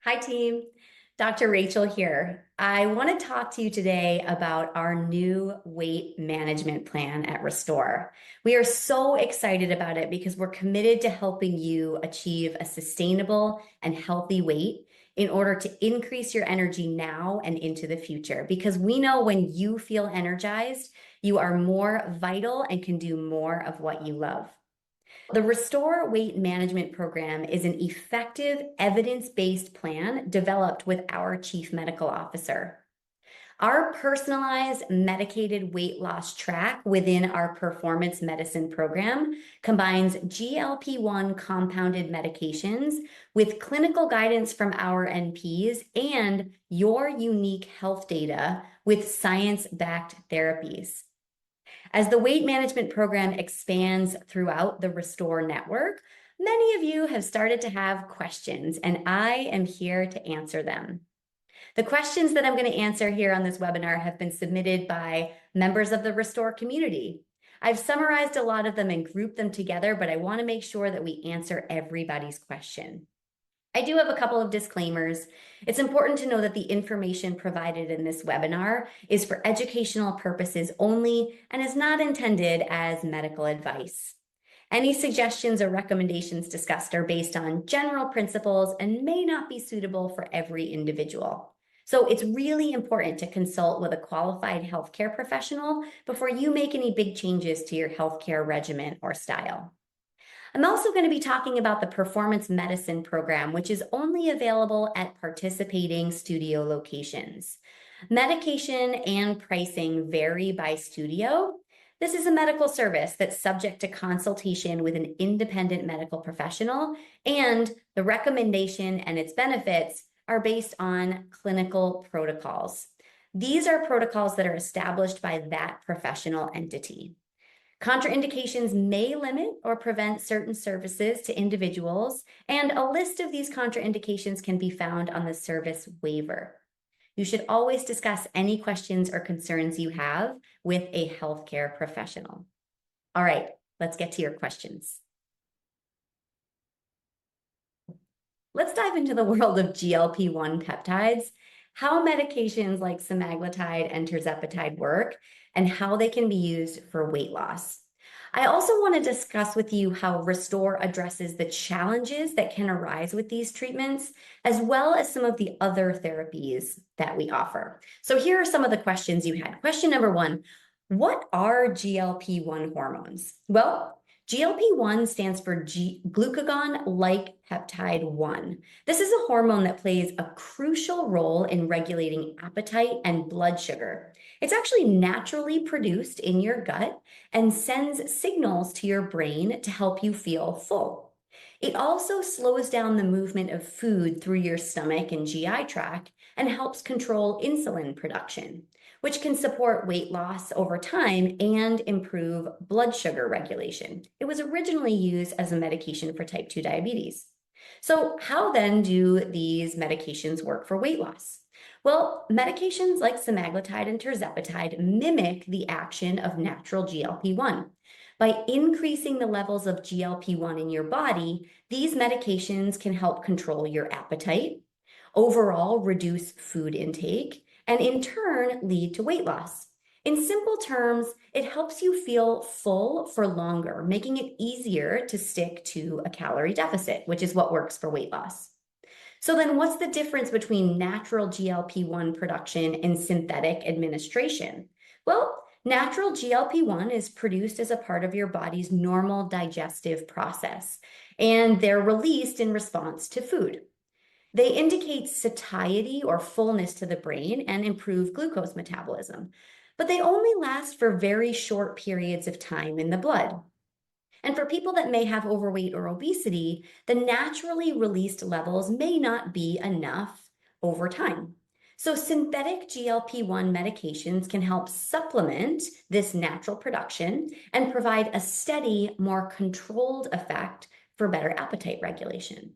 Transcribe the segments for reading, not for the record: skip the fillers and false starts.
Hi, team. Dr. Rachel here. I want to talk to you today about our new weight management plan at Restore. We are so excited about it because we're committed to helping you achieve a sustainable and healthy weight in order to increase your energy now and into the future. Because we know when you feel energized, you are more vital and can do more of what you love. The Restore Weight Management Program is an effective, evidence-based plan developed with our Chief Medical Officer. Our personalized medicated weight loss track within our performance medicine program combines GLP-1 compounded medications with clinical guidance from our NPs and your unique health data with science-backed therapies. As the weight management program expands throughout the Restore network, many of you have started to have questions, and I am here to answer them. The questions that I'm going to answer here on this webinar have been submitted by members of the Restore community. I've summarized a lot of them and grouped them together, but I want to make sure that we answer everybody's question. I do have a couple of disclaimers. It's important to know that the information provided in this webinar is for educational purposes only and is not intended as medical advice. Any suggestions or recommendations discussed are based on general principles and may not be suitable for every individual. So it's really important to consult with a qualified healthcare professional before you make any big changes to your healthcare regimen or style. I'm also going to be talking about the performance medicine program, which is only available at participating studio locations. Medication and pricing vary by studio. This is a medical service that's subject to consultation with an independent medical professional, and the recommendation and its benefits are based on clinical protocols. These are protocols that are established by that professional entity. Contraindications may limit or prevent certain services to individuals, and a list of these contraindications can be found on the service waiver. You should always discuss any questions or concerns you have with a healthcare professional. All right, let's get to your questions. Let's dive into the world of GLP-1 peptides, how medications like semaglutide and tirzepatide work, and how they can be used for weight loss. I also want to discuss with you how Restore addresses the challenges that can arise with these treatments, as well as some of the other therapies that we offer. So here are some of the questions you had. Question number one, what are GLP-1 hormones? Well, GLP-1 stands for glucagon-like peptide 1. This is a hormone that plays a crucial role in regulating appetite and blood sugar. It's actually naturally produced in your gut and sends signals to your brain to help you feel full. It also slows down the movement of food through your stomach and GI tract and helps control insulin production, which can support weight loss over time and improve blood sugar regulation. It was originally used as a medication for type 2 diabetes. So how then do these medications work for weight loss? Well, medications like semaglutide and tirzepatide mimic the action of natural GLP-1. By increasing the levels of GLP-1 in your body, these medications can help control your appetite, overall reduce food intake, and in turn lead to weight loss. In simple terms, it helps you feel full for longer, making it easier to stick to a calorie deficit, which is what works for weight loss. So then what's the difference between natural GLP-1 production and synthetic administration? Well, natural GLP-1 is produced as a part of your body's normal digestive process, and they're released in response to food. They indicate satiety or fullness to the brain and improve glucose metabolism, but they only last for very short periods of time in the blood. And for people that may have overweight or obesity, the naturally released levels may not be enough over time. So synthetic GLP-1 medications can help supplement this natural production and provide a steady, more controlled effect for better appetite regulation.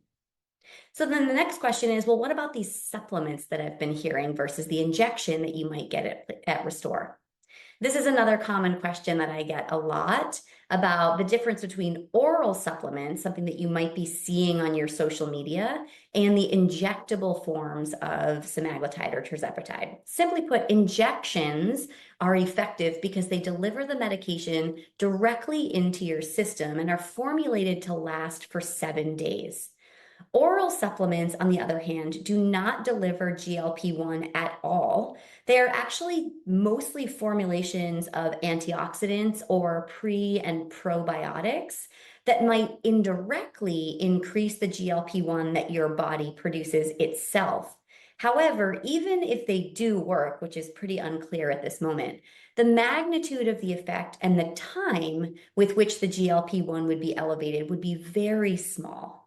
So then the next question is, well, what about these supplements that I've been hearing versus the injection that you might get at Restore? This is another common question that I get a lot about the difference between oral supplements, something that you might be seeing on your social media, and the injectable forms of semaglutide or tirzepatide. Simply put, injections are effective because they deliver the medication directly into your system and are formulated to last for 7 days. Oral supplements, on the other hand, do not deliver GLP-1 at all. They are actually mostly formulations of antioxidants or pre and probiotics that might indirectly increase the GLP-1 that your body produces itself. However, even if they do work, which is pretty unclear at this moment, the magnitude of the effect and the time with which the GLP-1 would be elevated would be very small.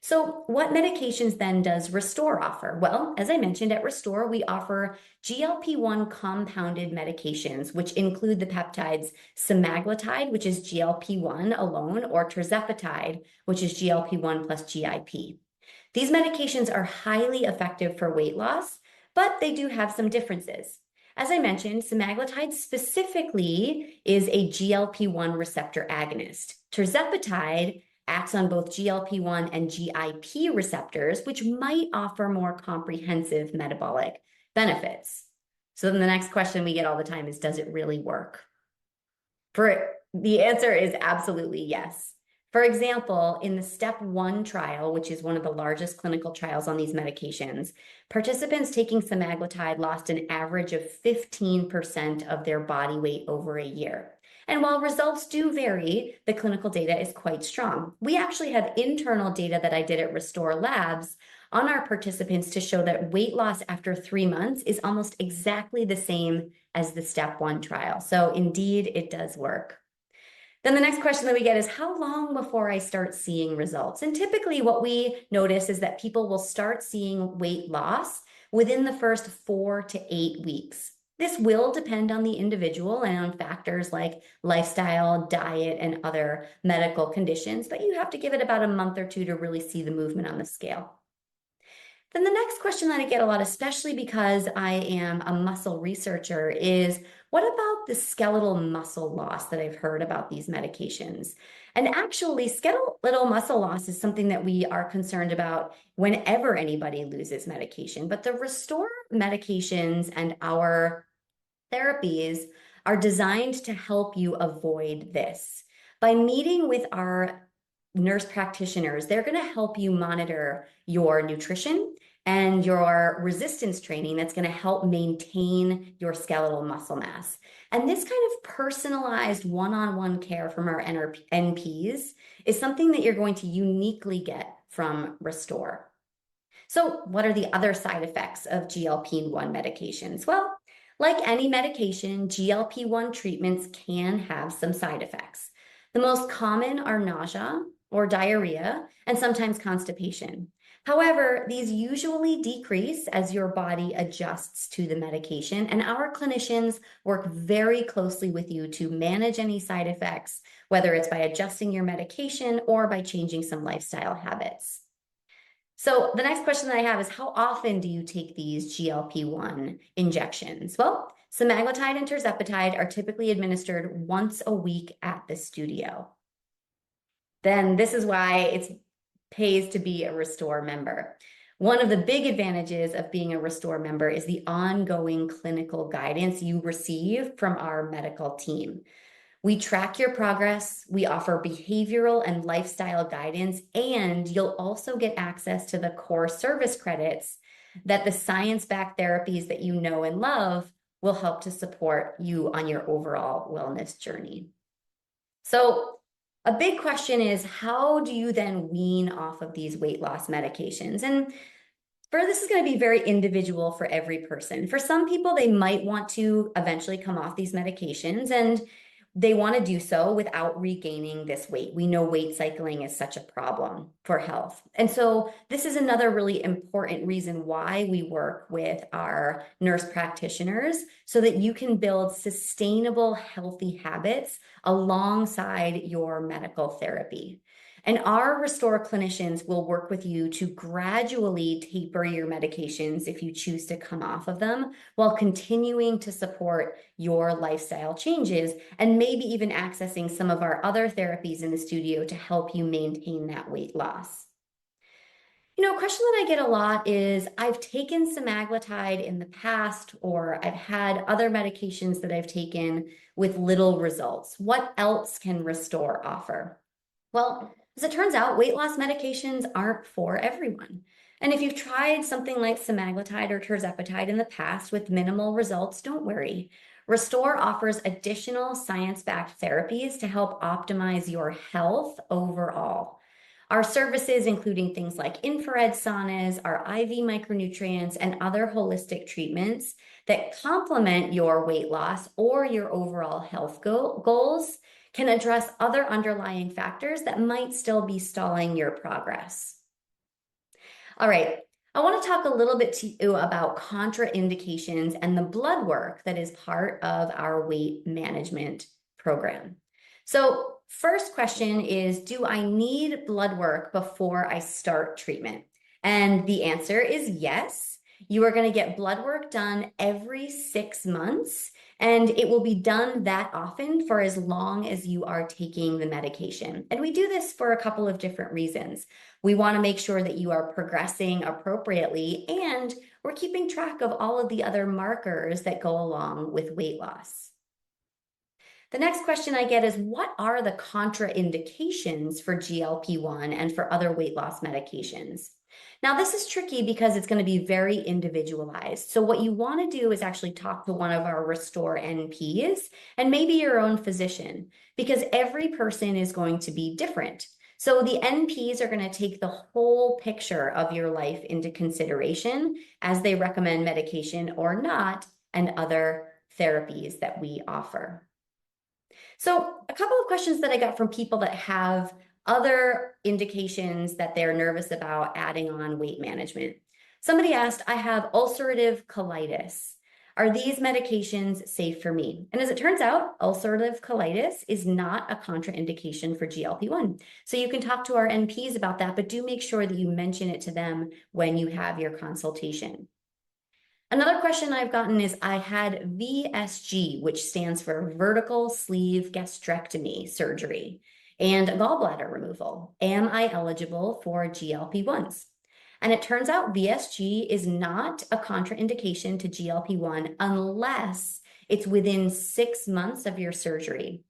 So, what medications then does Restore offer? Well, as I mentioned, at Restore, we offer GLP-1 compounded medications, which include the peptides semaglutide, which is GLP-1 alone, or tirzepatide, which is GLP-1 plus GIP. These medications are highly effective for weight loss, but they do have some differences. As I mentioned, semaglutide specifically is a GLP-1 receptor agonist. Tirzepatide acts on both GLP-1 and GIP receptors, which might offer more comprehensive metabolic benefits. So then the next question we get all the time is, does it really work? The answer is absolutely yes. For example, in the STEP 1 trial, which is one of the largest clinical trials on these medications, participants taking semaglutide lost an average of 15% of their body weight over a year. And while results do vary, the clinical data is quite strong. We actually have internal data that I did at Restore Labs on our participants to show that weight loss after 3 months is almost exactly the same as the STEP 1 trial. So indeed, it does work. Then the next question that we get is, how long before I start seeing results? And typically what we notice is that people will start seeing weight loss within the first 4 to 8 weeks. This will depend on the individual and on factors like lifestyle, diet, and other medical conditions, but you have to give it about a month or two to really see the movement on the scale. Then the next question that I get a lot, especially because I am a muscle researcher, is what about the skeletal muscle loss that I've heard about these medications? And actually, skeletal muscle loss is something that we are concerned about whenever anybody loses medication. But the Restore medications and our therapies are designed to help you avoid this. By meeting with our nurse practitioners, they're going to help you monitor your nutrition and your resistance training that's going to help maintain your skeletal muscle mass. And this kind of personalized one-on-one care from our NPs is something that you're going to uniquely get from Restore. So what are the other side effects of GLP-1 medications? Well, like any medication, GLP-1 treatments can have some side effects. The most common are nausea or diarrhea and sometimes constipation. However, these usually decrease as your body adjusts to the medication, and our clinicians work very closely with you to manage any side effects, whether it's by adjusting your medication or by changing some lifestyle habits. So the next question that I have is, how often do you take these GLP-1 injections? Well, semaglutide and tirzepatide are typically administered once a week at the studio. Then this is why it pays to be a Restore member. One of the big advantages of being a Restore member is the ongoing clinical guidance you receive from our medical team. We track your progress, we offer behavioral and lifestyle guidance, and you'll also get access to the core service credits that the science-backed therapies that you know and love will help to support you on your overall wellness journey. So a big question is, how do you then wean off of these weight loss medications? And this is going to be very individual for every person. For some people, they might want to eventually come off these medications, and they want to do so without regaining this weight. We know weight cycling is such a problem for health. And so this is another really important reason why we work with our nurse practitioners, so that you can build sustainable, healthy habits alongside your medical therapy. And our Restore clinicians will work with you to gradually taper your medications if you choose to come off of them, while continuing to support your lifestyle changes and maybe even accessing some of our other therapies in the studio to help you maintain that weight loss. A question that I get a lot is I've taken semaglutide in the past, or I've had other medications that I've taken with little results. What else can Restore offer? Well, as it turns out, weight loss medications aren't for everyone. And if you've tried something like semaglutide or tirzepatide in the past with minimal results, don't worry. Restore offers additional science-backed therapies to help optimize your health overall. Our services, including things like infrared saunas, our IV micronutrients, and other holistic treatments that complement your weight loss or your overall health goals, can address other underlying factors that might still be stalling your progress. All right, I want to talk a little bit to you about contraindications and the blood work that is part of our weight management program. So, first question is, do I need blood work before I start treatment? And the answer is yes. You are going to get blood work done every 6 months, and it will be done that often for as long as you are taking the medication. And we do this for a couple of different reasons. We want to make sure that you are progressing appropriately, and we're keeping track of all of the other markers that go along with weight loss. The next question I get is, what are the contraindications for GLP-1 and for other weight loss medications? Now, this is tricky because it's going to be very individualized. So what you want to do is actually talk to one of our Restore NPs and maybe your own physician, because every person is going to be different. So the NPs are going to take the whole picture of your life into consideration as they recommend medication or not and other therapies that we offer. So a couple of questions that I got from people that have other indications that they're nervous about adding on weight management. Somebody asked, I have ulcerative colitis. Are these medications safe for me? And as it turns out, ulcerative colitis is not a contraindication for GLP-1. So you can talk to our NPs about that, but do make sure that you mention it to them when you have your consultation. Another question I've gotten is, I had VSG, which stands for vertical sleeve gastrectomy surgery, and gallbladder removal. Am I eligible for GLP-1s? And it turns out VSG is not a contraindication to GLP-1 unless it's within 6 months of your surgery.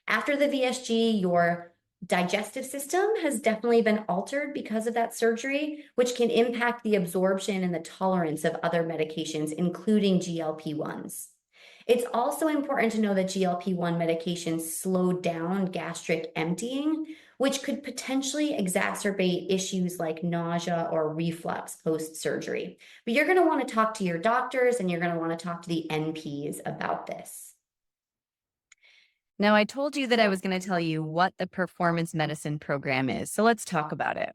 After the VSG, your digestive system has definitely been altered because of that surgery, which can impact the absorption and the tolerance of other medications, including GLP-1s. It's also important to know that GLP-1 medications slow down gastric emptying, which could potentially exacerbate issues like nausea or reflux post-surgery. But you're going to want to talk to your doctors and you're going to want to talk to the NPs about this. Now, I told you that I was going to tell you what the performance medicine program is, so let's talk about it.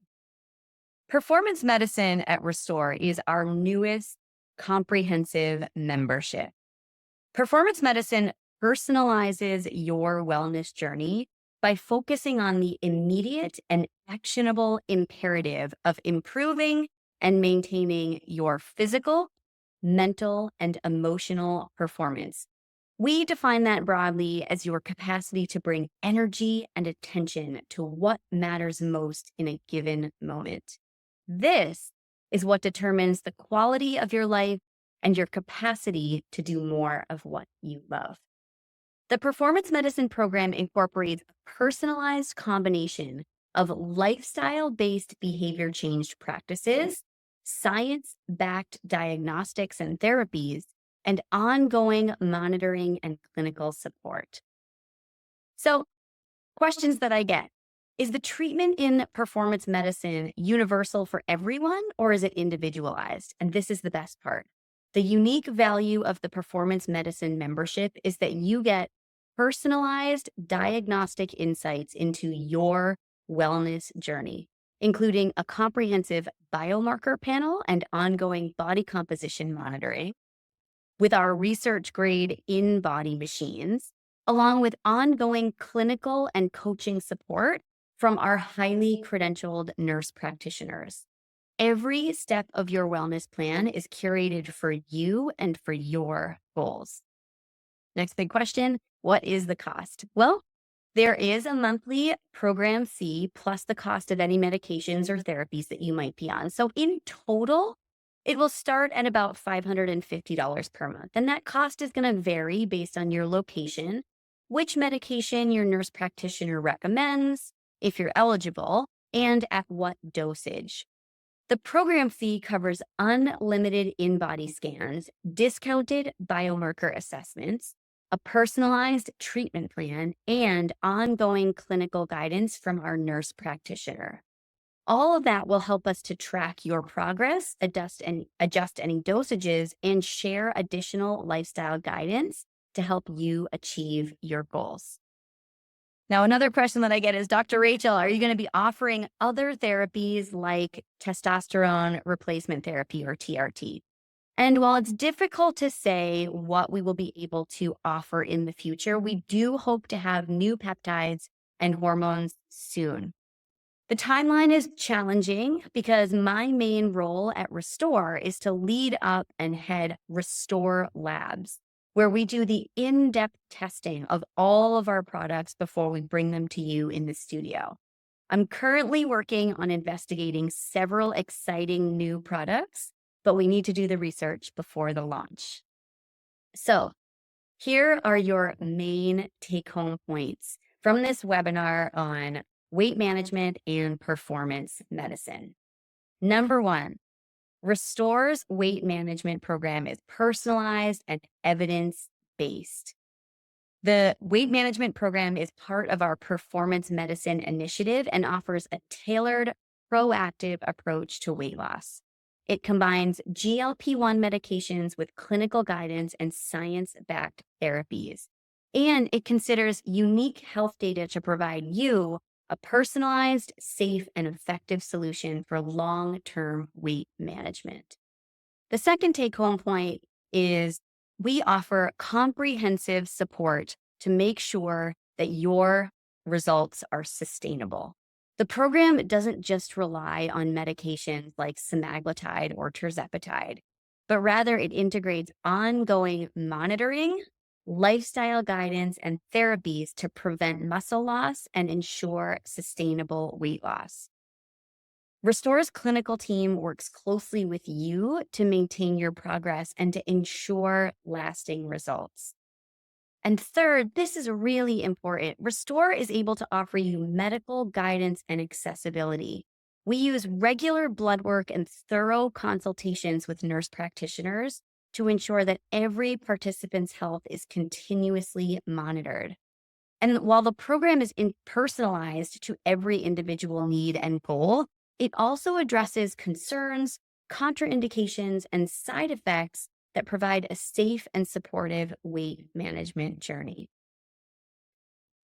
Performance medicine at Restore is our newest comprehensive membership. Performance medicine personalizes your wellness journey by focusing on the immediate and actionable imperative of improving and maintaining your physical, mental, and emotional performance. We define that broadly as your capacity to bring energy and attention to what matters most in a given moment. This is what determines the quality of your life and your capacity to do more of what you love. The performance medicine program incorporates a personalized combination of lifestyle-based behavior change practices, science-backed diagnostics and therapies, and ongoing monitoring and clinical support. So, questions that I get: is the treatment in performance medicine universal for everyone, or is it individualized? And this is the best part. The unique value of the performance medicine membership is that you get personalized diagnostic insights into your wellness journey, including a comprehensive biomarker panel and ongoing body composition monitoring, with our research-grade in-body machines, along with ongoing clinical and coaching support from our highly credentialed nurse practitioners. Every step of your wellness plan is curated for you and for your goals. Next big question, what is the cost? Well, there is a monthly program fee plus the cost of any medications or therapies that you might be on. So in total, it will start at about $550 per month. And that cost is going to vary based on your location, which medication your nurse practitioner recommends, if you're eligible, and at what dosage. The program fee covers unlimited in-body scans, discounted biomarker assessments, a personalized treatment plan, and ongoing clinical guidance from our nurse practitioner. All of that will help us to track your progress, adjust any dosages, and share additional lifestyle guidance to help you achieve your goals. Now, another question that I get is, Dr. Rachel, are you going to be offering other therapies like testosterone replacement therapy or TRT? And while it's difficult to say what we will be able to offer in the future, we do hope to have new peptides and hormones soon. The timeline is challenging because my main role at Restore is to lead up and head Restore Labs, where we do the in-depth testing of all of our products before we bring them to you in the studio. I'm currently working on investigating several exciting new products, but we need to do the research before the launch. So here are your main take-home points from this webinar on weight management and performance medicine. Number one, Restore's weight management program is personalized and evidence-based. The weight management program is part of our performance medicine initiative and offers a tailored, proactive approach to weight loss. It combines GLP-1 medications with clinical guidance and science-backed therapies. And it considers unique health data to provide you a personalized, safe, and effective solution for long-term weight management. The second take-home point is we offer comprehensive support to make sure that your results are sustainable. The program doesn't just rely on medications like semaglutide or tirzepatide, but rather it integrates ongoing monitoring, lifestyle guidance, and therapies to prevent muscle loss and ensure sustainable weight loss. Restore's clinical team works closely with you to maintain your progress and to ensure lasting results. And third, this is really important. Restore is able to offer you medical guidance and accessibility. We use regular blood work and thorough consultations with nurse practitioners to ensure that every participant's health is continuously monitored. And while the program is personalized to every individual need and goal, it also addresses concerns, contraindications, and side effects that provide a safe and supportive weight management journey.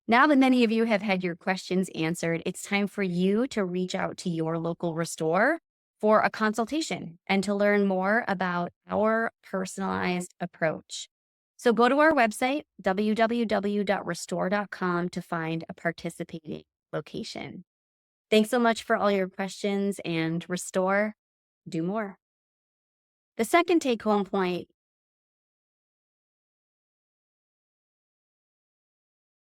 Now that many of you have had your questions answered, it's time for you to reach out to your local Restore for a consultation and to learn more about our personalized approach. So go to our website, www.restore.com, to find a participating location. Thanks so much for all your questions, and Restore, do more. The second take-home point